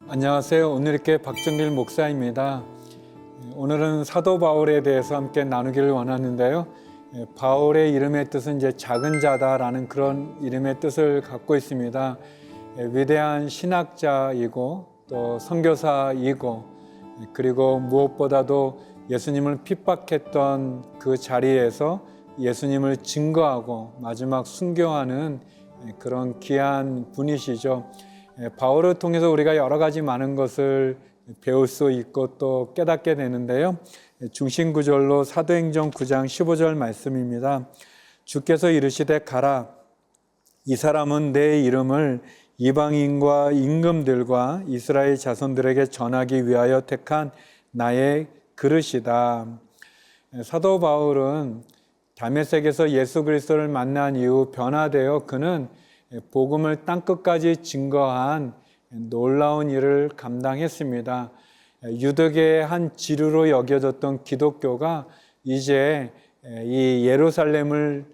안녕하세요. 오늘께 박정길 목사입니다. 오늘은 사도 바울에 대해서 함께 나누기를 원하는데요. 바울의 이름의 뜻은 이제 작은 자다라는 그런 이름의 뜻을 갖고 있습니다. 위대한 신학자이고 또 선교사이고 그리고 무엇보다도 예수님을 핍박했던 그 자리에서 예수님을 증거하고 마지막 순교하는 그런 귀한 분이시죠. 바울을 통해서 우리가 여러 가지 많은 것을 배울 수 있고 또 깨닫게 되는데요. 중심 구절로 사도행전 9장 15절 말씀입니다. 주께서 이르시되 가라. 이 사람은 내 이름을 이방인과 임금들과 이스라엘 자손들에게 전하기 위하여 택한 나의 그릇이다. 사도 바울은 다메섹에서 예수 그리스도를 만난 이후 변화되어 그는 복음을 땅끝까지 증거한 놀라운 일을 감당했습니다. 유대계의 한 지류로 여겨졌던 기독교가 이제 이 예루살렘을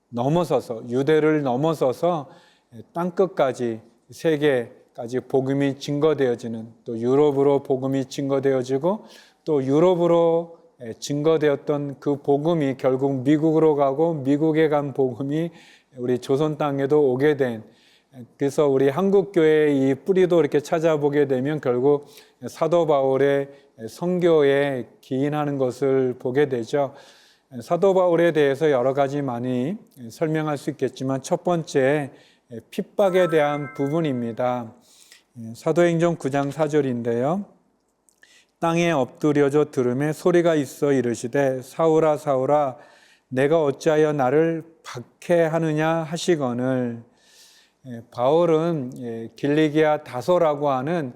넘어서서 유대를 넘어서서 땅끝까지 세계까지 복음이 증거되어지는 또 유럽으로 복음이 증거되어지고 또 유럽으로 증거되었던 그 복음이 결국 미국으로 가고 미국에 간 복음이 우리 조선 땅에도 오게 된, 그래서 우리 한국교회의 이 뿌리도 이렇게 찾아보게 되면 결국 사도 바울의 선교에 기인하는 것을 보게 되죠. 사도 바울에 대해서 여러 가지 많이 설명할 수 있겠지만 첫 번째 핍박에 대한 부분입니다. 사도행전 9장 4절인데요. 땅에 엎드려져 들음에 소리가 있어 이르시되 사울아 사울아 내가 어찌하여 나를 박해하느냐 하시거늘. 바울은 길리기아 다소라고 하는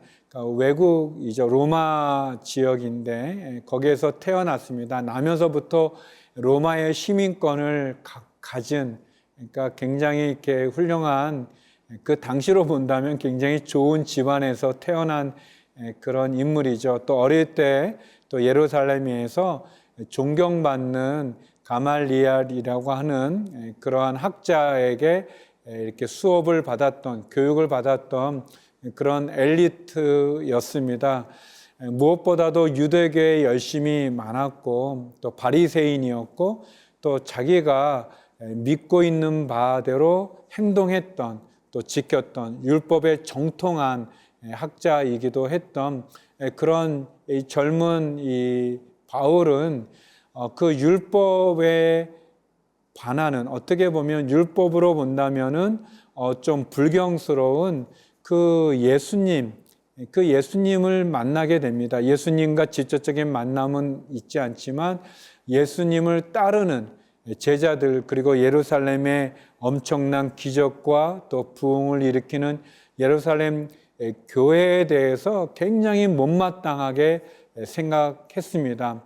외국이죠. 로마 지역인데 거기에서 태어났습니다. 나면서부터 로마의 시민권을 가진, 그러니까 굉장히 이렇게 훌륭한, 그 당시로 본다면 굉장히 좋은 집안에서 태어난 그런 인물이죠. 또 어릴 때 또 예루살렘에서 존경받는 가말리엘이라고 하는 그러한 학자에게 이렇게 수업을 받았던, 교육을 받았던 그런 엘리트였습니다. 무엇보다도 유대교에 열심이 많았고 또 바리새인이었고 또 자기가 믿고 있는 바대로 행동했던 또 지켰던 율법에 정통한 학자이기도 했던 그런 젊은 이 바울은 그 율법에 반하는, 어떻게 보면 율법으로 본다면은 좀 불경스러운 그 예수님을 만나게 됩니다. 예수님과 직접적인 만남은 있지 않지만 예수님을 따르는 제자들, 그리고 예루살렘의 엄청난 기적과 또 부흥을 일으키는 예루살렘 교회에 대해서 굉장히 못마땅하게 생각했습니다.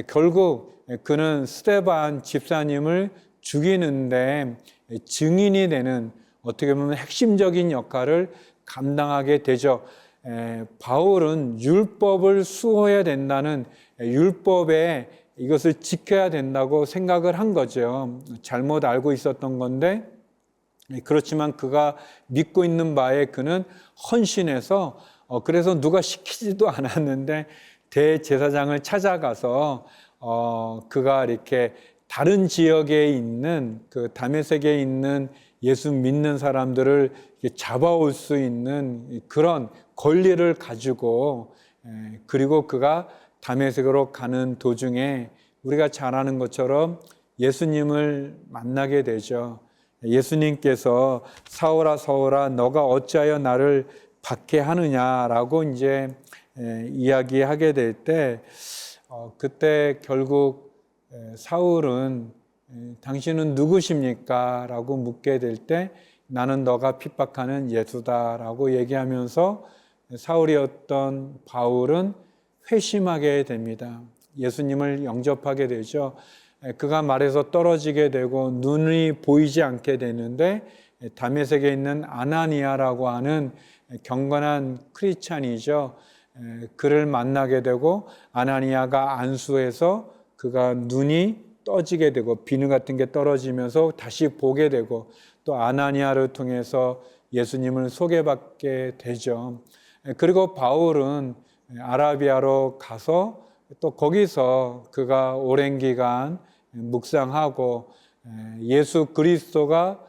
결국 그는 스데반 집사님을 죽이는데 증인이 되는, 어떻게 보면 핵심적인 역할을 감당하게 되죠. 바울은 율법을 수호해야 된다는, 율법에 이것을 지켜야 된다고 생각을 한 거죠. 잘못 알고 있었던 건데, 그렇지만 그가 믿고 있는 바에 그는 헌신해서 그래서 누가 시키지도 않았는데 대제사장을 찾아가서 그가 이렇게 다른 지역에 있는 그 다메섹에 있는 예수 믿는 사람들을 잡아올 수 있는 그런 권리를 가지고, 그리고 그가 다메섹으로 가는 도중에 우리가 잘 아는 것처럼 예수님을 만나게 되죠. 예수님께서 사울아 사울아 너가 어찌하여 나를 박해하느냐라고 이제 이야기하게 될 때 그때 결국 사울은 당신은 누구십니까? 라고 묻게 될 때 나는 너가 핍박하는 예수다라고 얘기하면서 사울이었던 바울은 회심하게 됩니다. 예수님을 영접하게 되죠. 그가 말에서 떨어지게 되고 눈이 보이지 않게 되는데 다메섹에 있는 아나니아라고 하는 경건한 크리스찬이죠. 그를 만나게 되고 아나니아가 안수해서 그가 눈이 떠지게 되고 비누 같은 게 떨어지면서 다시 보게 되고 또 아나니아를 통해서 예수님을 소개받게 되죠. 그리고 바울은 아라비아로 가서 또 거기서 그가 오랜 기간 묵상하고 예수 그리스도가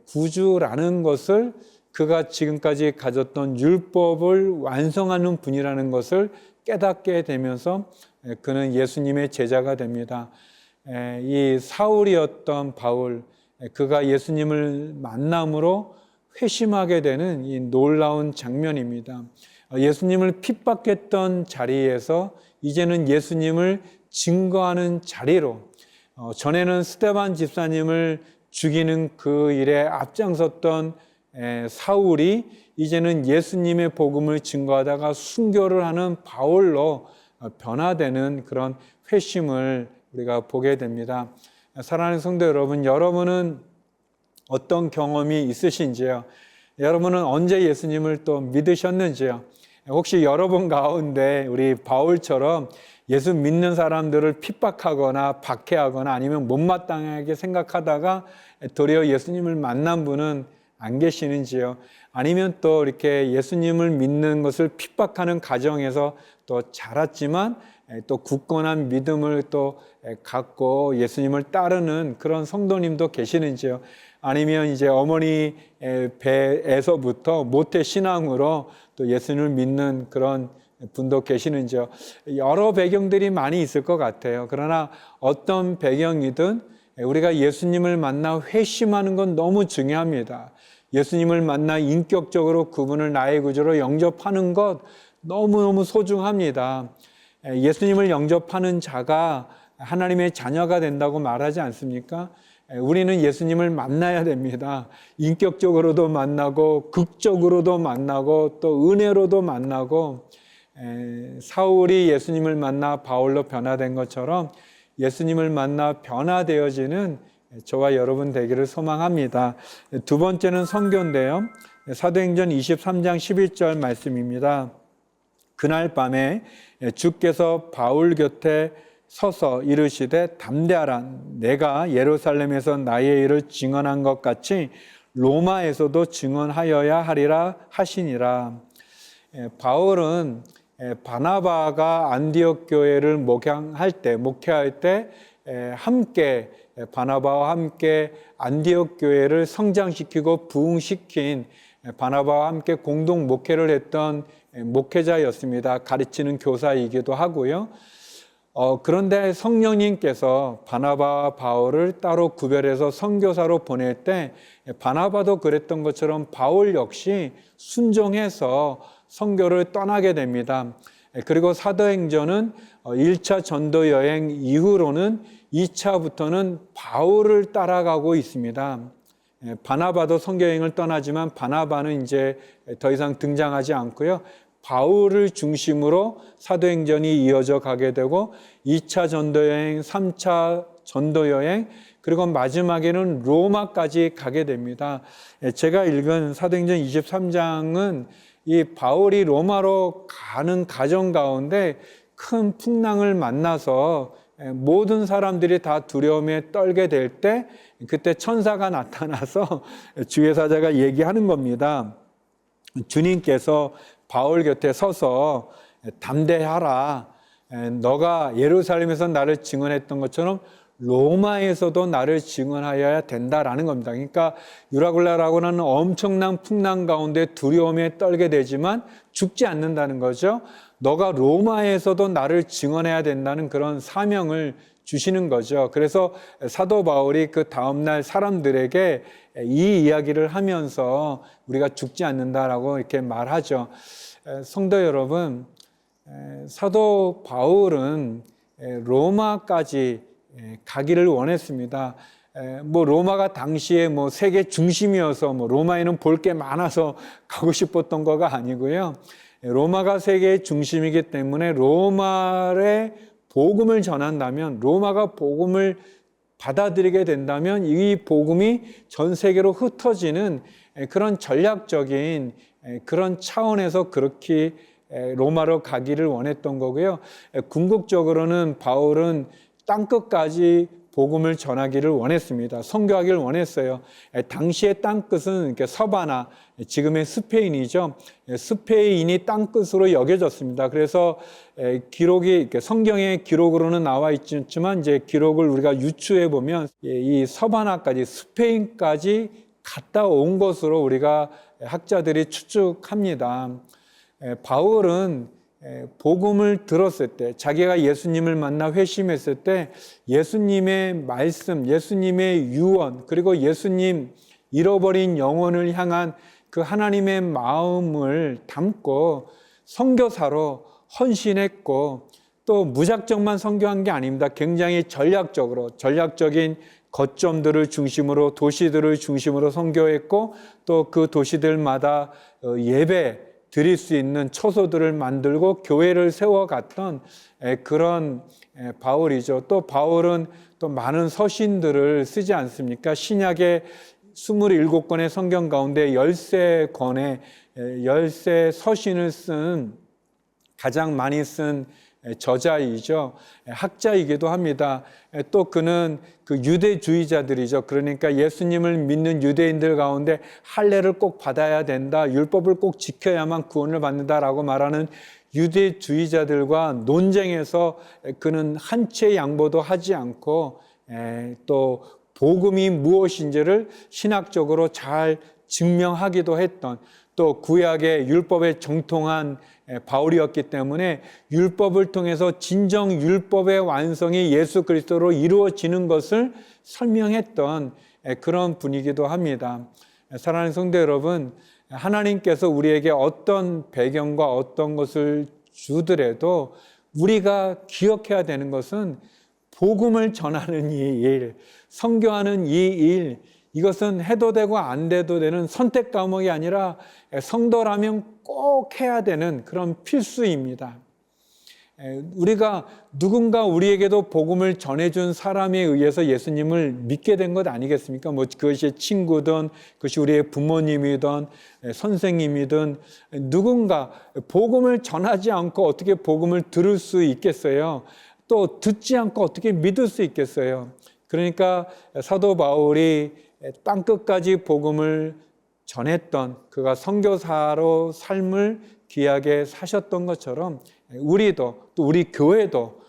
구주라는 것을, 그가 지금까지 가졌던 율법을 완성하는 분이라는 것을 깨닫게 되면서 그는 예수님의 제자가 됩니다. 이 사울이었던 바울, 그가 예수님을 만남으로 회심하게 되는 이 놀라운 장면입니다. 예수님을 핍박했던 자리에서 이제는 예수님을 증거하는 자리로, 전에는 스데반 집사님을 죽이는 그 일에 앞장섰던 사울이 이제는 예수님의 복음을 증거하다가 순교를 하는 바울로 변화되는 그런 회심을 우리가 보게 됩니다. 사랑하는 성도 여러분, 여러분은 어떤 경험이 있으신지요? 여러분은 언제 예수님을 또 믿으셨는지요? 혹시 여러분 가운데 우리 바울처럼 예수 믿는 사람들을 핍박하거나 박해하거나 아니면 못마땅하게 생각하다가 도리어 예수님을 만난 분은 안 계시는지요? 아니면 또 이렇게 예수님을 믿는 것을 핍박하는 가정에서 또 자랐지만 또 굳건한 믿음을 또 갖고 예수님을 따르는 그런 성도님도 계시는지요? 아니면 이제 어머니 배에서부터 모태 신앙으로 또 예수님을 믿는 그런 분도 계시는지요? 여러 배경들이 많이 있을 것 같아요. 그러나 어떤 배경이든 우리가 예수님을 만나 회심하는 건 너무 중요합니다. 예수님을 만나 인격적으로 그분을 나의 구주로 영접하는 것 너무너무 소중합니다. 예수님을 영접하는 자가 하나님의 자녀가 된다고 말하지 않습니까? 우리는 예수님을 만나야 됩니다. 인격적으로도 만나고 극적으로도 만나고 또 은혜로도 만나고, 사울이 예수님을 만나 바울로 변화된 것처럼 예수님을 만나 변화되어지는 저와 여러분 되기를 소망합니다. 두 번째는 선교인데요. 사도행전 23장 11절 말씀입니다. 그날 밤에 주께서 바울 곁에 서서 이르시되 담대하라. 내가 예루살렘에서 나의 일을 증언한 것 같이 로마에서도 증언하여야 하리라 하시니라. 바울은 바나바가 안디옥 교회를 목회할 때 함께 바나바와 함께 안디옥 교회를 성장시키고 부흥시킨, 바나바와 함께 공동 목회를 했던 목회자였습니다. 가르치는 교사이기도 하고요. 그런데 성령님께서 바나바와 바울을 따로 구별해서 선교사로 보낼 때 바나바도 그랬던 것처럼 바울 역시 순종해서 선교를 떠나게 됩니다. 그리고 사도행전은 1차 전도 여행 이후로는 2차부터는 바울을 따라가고 있습니다. 바나바도 선교 여행을 떠나지만 바나바는 이제 더 이상 등장하지 않고요. 바울을 중심으로 사도행전이 이어져 가게 되고 2차 전도여행, 3차 전도여행, 그리고 마지막에는 로마까지 가게 됩니다. 제가 읽은 사도행전 23장은 이 바울이 로마로 가는 과정 가운데 큰 풍랑을 만나서 모든 사람들이 다 두려움에 떨게 될 때 그때 천사가 나타나서 주의 사자가 얘기하는 겁니다. 주님께서 바울 곁에 서서 담대하라. 너가 예루살렘에서 나를 증언했던 것처럼 로마에서도 나를 증언하여야 된다라는 겁니다. 그러니까 유라굴라라고 하는 엄청난 풍랑 가운데 두려움에 떨게 되지만 죽지 않는다는 거죠. 너가 로마에서도 나를 증언해야 된다는 그런 사명을 주시는 거죠. 그래서 사도 바울이 그 다음날 사람들에게 이 이야기를 하면서 우리가 죽지 않는다라고 이렇게 말하죠. 성도 여러분, 사도 바울은 로마까지 가기를 원했습니다. 로마가 당시에 세계 중심이어서 로마에는 볼 게 많아서 가고 싶었던 거가 아니고요. 로마가 세계의 중심이기 때문에 로마의 복음을 전한다면, 로마가 복음을 받아들이게 된다면 이 복음이 전 세계로 흩어지는 그런 전략적인 그런 차원에서 그렇게 로마로 가기를 원했던 거고요. 궁극적으로는 바울은 땅끝까지 복음을 전하기를 원했습니다. 선교하기를 원했어요. 당시의 땅끝은 이렇게 서바나, 지금의 스페인이죠. 스페인이 땅끝으로 여겨졌습니다. 그래서 기록이 성경의 기록으로는 나와 있지만 이제 기록을 우리가 유추해 보면 이 서바나까지 스페인까지 갔다 온 것으로 우리가 학자들이 추측합니다. 바울은 복음을 들었을 때, 자기가 예수님을 만나 회심했을 때 예수님의 말씀, 예수님의 유언, 그리고 예수님 잃어버린 영혼을 향한 그 하나님의 마음을 담고 선교사로 헌신했고, 또 무작정만 선교한 게 아닙니다. 굉장히 전략적인 거점들을 중심으로, 도시들을 중심으로 선교했고, 또 그 도시들마다 예배 드릴 수 있는 처소들을 만들고 교회를 세워갔던 그런 바울이죠. 또 바울은 또 많은 서신들을 쓰지 않습니까? 신약의 27권의 성경 가운데 13권의 13 서신을 쓴, 가장 많이 쓴 저자이죠. 학자이기도 합니다. 또 그는 그 유대주의자들이죠. 그러니까 예수님을 믿는 유대인들 가운데 할례를 꼭 받아야 된다, 율법을 꼭 지켜야만 구원을 받는다라고 말하는 유대주의자들과 논쟁에서 그는 한 채 양보도 하지 않고 또 복음이 무엇인지를 신학적으로 잘 증명하기도 했던, 또 구약의 율법에 정통한 바울이었기 때문에 율법을 통해서 진정 율법의 완성이 예수 그리스도로 이루어지는 것을 설명했던 그런 분이기도 합니다. 사랑하는 성도 여러분, 하나님께서 우리에게 어떤 배경과 어떤 것을 주더라도 우리가 기억해야 되는 것은 복음을 전하는 이 일, 선교하는 이 일, 이것은 해도 되고 안 돼도 되는 선택 과목이 아니라 성도라면 꼭 해야 되는 그런 필수입니다. 우리가 누군가 우리에게도 복음을 전해준 사람에 의해서 예수님을 믿게 된 것 아니겠습니까? 뭐 그것이 친구든, 그것이 우리의 부모님이든, 선생님이든, 누군가 복음을 전하지 않고 어떻게 복음을 들을 수 있겠어요? 또 듣지 않고 어떻게 믿을 수 있겠어요? 그러니까 사도 바울이 땅끝까지 복음을 전했던, 그가 선교사로 삶을 귀하게 사셨던 것처럼 우리도, 또 우리 교회도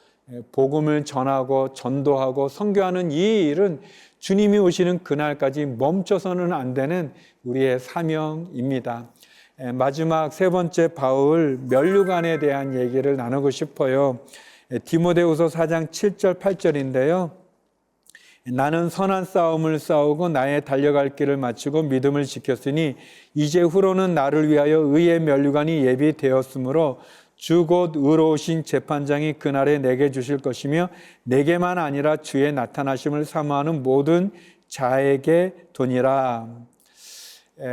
복음을 전하고 전도하고 선교하는 이 일은 주님이 오시는 그날까지 멈춰서는 안 되는 우리의 사명입니다. 마지막 세 번째 바울 면류관에 대한 얘기를 나누고 싶어요. 디모데후서 4장 7절 8절인데요. 나는 선한 싸움을 싸우고 나의 달려갈 길을 마치고 믿음을 지켰으니 이제 후로는 나를 위하여 의의 면류관이 예비되었으므로 주 곧 의로우신 재판장이 그날에 내게 주실 것이며 내게만 아니라 주의 나타나심을 사모하는 모든 자에게 도니라.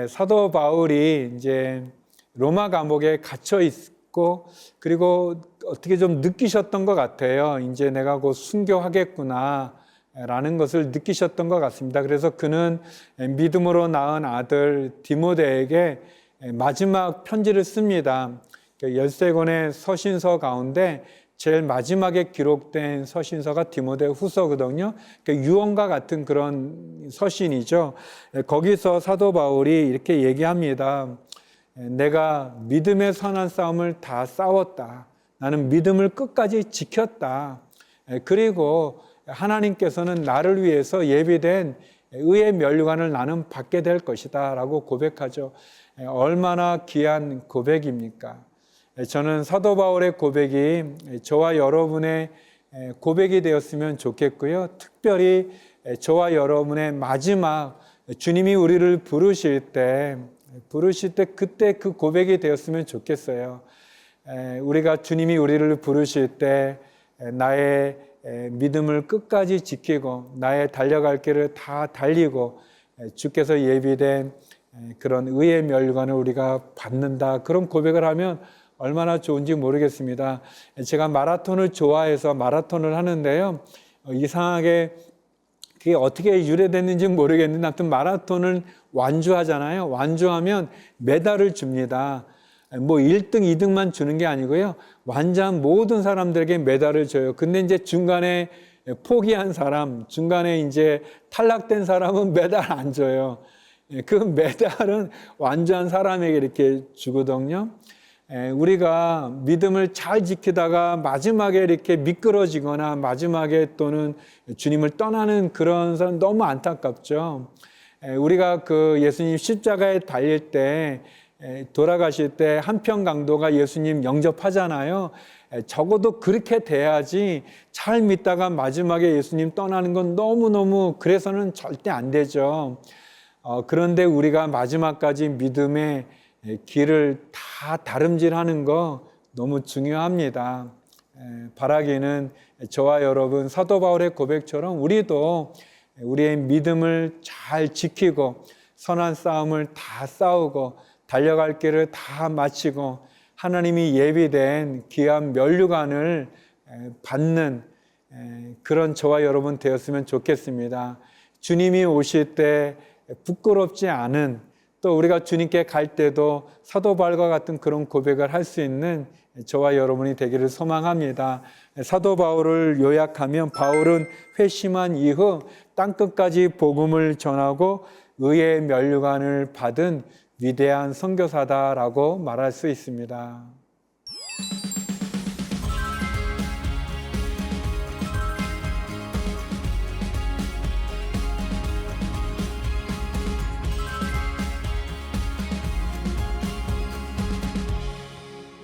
사도 바울이 이제 로마 감옥에 갇혀 있고, 그리고 어떻게 좀 느끼셨던 것 같아요. 이제 내가 곧 순교하겠구나 라는 것을 느끼셨던 것 같습니다. 그래서 그는 믿음으로 낳은 아들 디모데에게 마지막 편지를 씁니다. 13권의 서신서 가운데 제일 마지막에 기록된 서신서가 디모데 후서거든요. 유언과 같은 그런 서신이죠. 거기서 사도 바울이 이렇게 얘기합니다. 내가 믿음의 선한 싸움을 다 싸웠다. 나는 믿음을 끝까지 지켰다. 그리고 하나님께서는 나를 위해서 예비된 의의 면류관을 나는 받게 될 것이다 라고 고백하죠. 얼마나 귀한 고백입니까? 저는 사도 바울의 고백이 저와 여러분의 고백이 되었으면 좋겠고요. 특별히 저와 여러분의 마지막 주님이 우리를 부르실 때 그때 그 고백이 되었으면 좋겠어요. 우리가 주님이 우리를 부르실 때 나의 믿음을 끝까지 지키고 나의 달려갈 길을 다 달리고 주께서 예비된 그런 의의 면류관을 우리가 받는다, 그런 고백을 하면 얼마나 좋은지 모르겠습니다. 제가 마라톤을 좋아해서 마라톤을 하는데요. 이상하게 그게 어떻게 유래됐는지 모르겠는데 아무튼 마라톤을 완주하잖아요. 완주하면 메달을 줍니다. 뭐 1등, 2등만 주는 게 아니고요. 완주한 모든 사람들에게 메달을 줘요. 근데 이제 중간에 포기한 사람, 중간에 이제 탈락된 사람은 메달 안 줘요. 그 메달은 완주한 사람에게 이렇게 주거든요. 우리가 믿음을 잘 지키다가 마지막에 이렇게 미끄러지거나 마지막에 또는 주님을 떠나는 그런 사람 너무 안타깝죠. 우리가 그 예수님 십자가에 달릴 때 돌아가실 때 한평강도가 예수님 영접하잖아요. 적어도 그렇게 돼야지. 잘 믿다가 마지막에 예수님 떠나는 건 너무너무 그래서는 절대 안 되죠. 그런데 우리가 마지막까지 믿음의 길을 다 다름질하는 거 너무 중요합니다. 바라기는 저와 여러분 사도 바울의 고백처럼 우리도 우리의 믿음을 잘 지키고 선한 싸움을 다 싸우고 달려갈 길을 다 마치고 하나님이 예비된 귀한 면류관을 받는 그런 저와 여러분 되었으면 좋겠습니다. 주님이 오실 때 부끄럽지 않은, 또 우리가 주님께 갈 때도 사도 바울과 같은 그런 고백을 할 수 있는 저와 여러분이 되기를 소망합니다. 사도 바울을 요약하면 바울은 회심한 이후 땅끝까지 복음을 전하고 의의 면류관을 받은 위대한 선교사다라고 말할 수 있습니다.